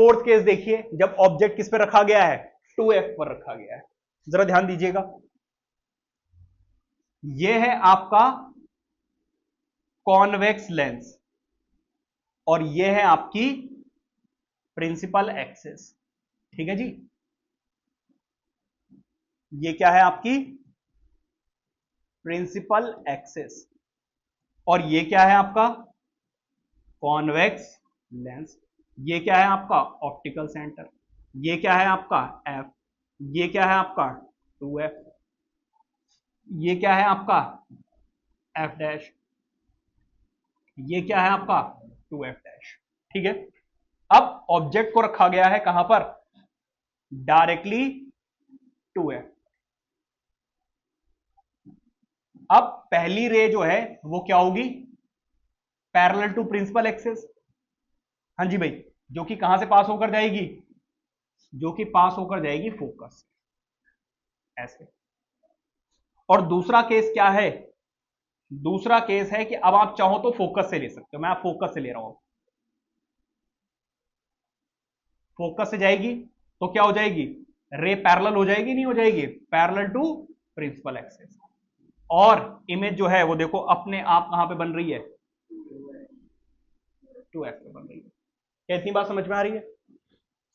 Fourth case देखिए, जब object किस पे रखा गया है, 2f पर रखा गया है। जरा ध्यान दीजिएगा, यह है आपका कॉन्वेक्स लेंस और यह है आपकी प्रिंसिपल एक्सिस। ठीक है जी, ये क्या है आपकी प्रिंसिपल एक्सिस और ये क्या है आपका कॉन्वेक्स लेंस। ये क्या है आपका ऑप्टिकल सेंटर, ये क्या है आपका f, ये क्या है आपका 2f, ये क्या है आपका f डैश, ये क्या है आपका 2f डैश। ठीक है, अब ऑब्जेक्ट को रखा गया है कहां पर, डायरेक्टली 2f। अब पहली रे जो है वो क्या होगी, पैरेलल टू प्रिंसिपल एक्सिस। हाँ जी भाई, जो कि कहां से पास होकर जाएगी, जो कि पास होकर जाएगी फोकस ऐसे। और दूसरा केस क्या है, दूसरा केस है कि अब आप चाहो तो फोकस से ले सकते हो, मैं आप फोकस से ले रहा हूं, फोकस से जाएगी तो क्या हो जाएगी, रे पैरेलल हो जाएगी, नहीं हो जाएगी, पैरेलल टू प्रिंसिपल एक्सिस। और इमेज जो है वो देखो अपने आप कहां पे बन रही है, 2f पे बन रही है। क्या इतनी बात समझ में आ रही है।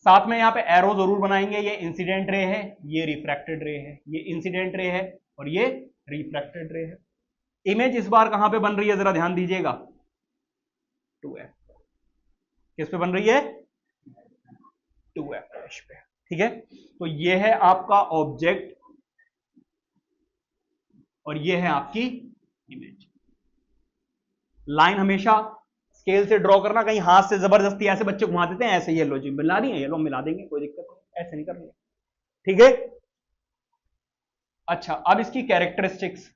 साथ में यहां पे एरो जरूर बनाएंगे, ये इंसिडेंट रे है, ये रिफ्रैक्टेड रे है, ये इंसिडेंट रे है और ये रिफ्रैक्टेड रे है। इमेज इस बार कहां पे बन रही है, जरा ध्यान दीजिएगा, 2f। किस पे बन रही है, 2f डैश पे। ठीक है, तो ये है आपका ऑब्जेक्ट और ये है आपकी इमेज। लाइन हमेशा स्केल से ड्रॉ करना, कहीं हाथ से जबरदस्ती ऐसे बच्चे घुमा देते हैं, ऐसे ये लो जी मिला दी है, ये लो मिला देंगे, कोई दिक्कत नहीं, ऐसे नहीं करनी है। ठीक है, अच्छा अब इसकी characteristics,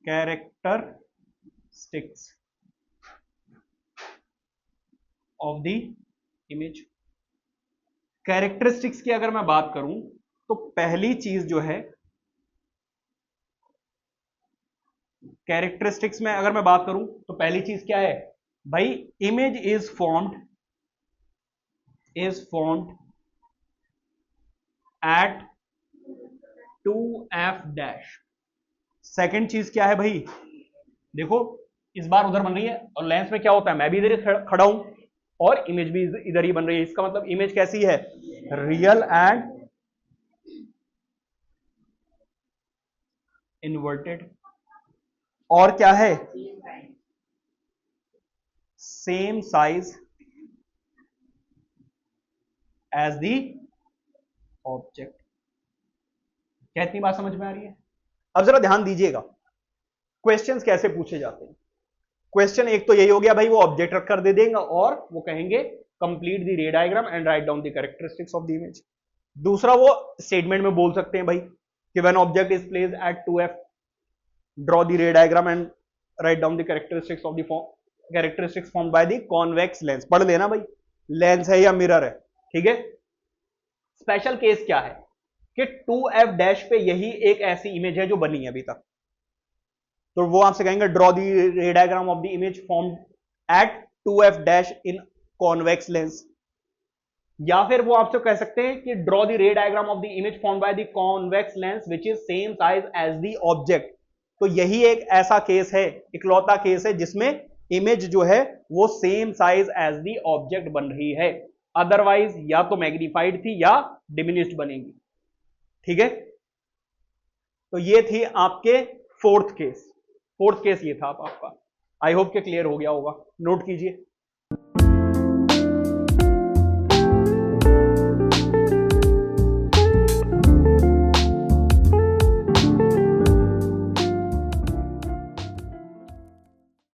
characteristics of the image. Characteristics की अगर मैं बात करूं तो पहली चीज जो है, कैरेक्टरिस्टिक्स में अगर मैं बात करूं तो पहली चीज क्या है भाई, image is formed at 2f dash. Second चीज क्या है भाई, देखो इस बार उधर बन रही है और लेंस में क्या होता है, मैं भी इधर ही खड़ा हूं और इमेज भी इधर ही बन रही है, इसका मतलब इमेज कैसी है, रियल एंड इन्वर्टेड। और क्या है, same size as the object. क्या इतनी बात समझ में आ रही है। अब जरा ध्यान दीजिएगा, क्वेश्चंस कैसे पूछे जाते हैं। क्वेश्चन एक तो यही हो गया भाई, वो ऑब्जेक्ट रखकर दे देंगे और वो कहेंगे complete the ray diagram and write down the characteristics of the image. दूसरा वो स्टेटमेंट में बोल सकते हैं भाई कि when object is placed at 2f draw the ray diagram and write down the characteristics of the characteristics formed by the convex lens. पढ़ लेना भाई, लेंस है या मिरर है। ठीक है, स्पेशल केस क्या है कि 2f डैश पे यही एक ऐसी इमेज है जो बनी है अभी तक, तो वो आपसे कहेंगे draw the ray diagram of the image formed at 2f dash in convex lens. या फिर वो आपसे कह सकते हैं कि draw the ray diagram of the image formed by the convex lens which is same size as the object. तो यही एक ऐसा केस है, इकलौता केस है जिसमें इमेज जो है वो same size as the object बन रही है, अदरवाइज या तो मैग्नीफाइड थी या डिमिनिश्ड बनेगी। ठीक है, तो ये थी आपके फोर्थ केस ये था आपका। आई होप के क्लियर हो गया होगा, नोट कीजिए।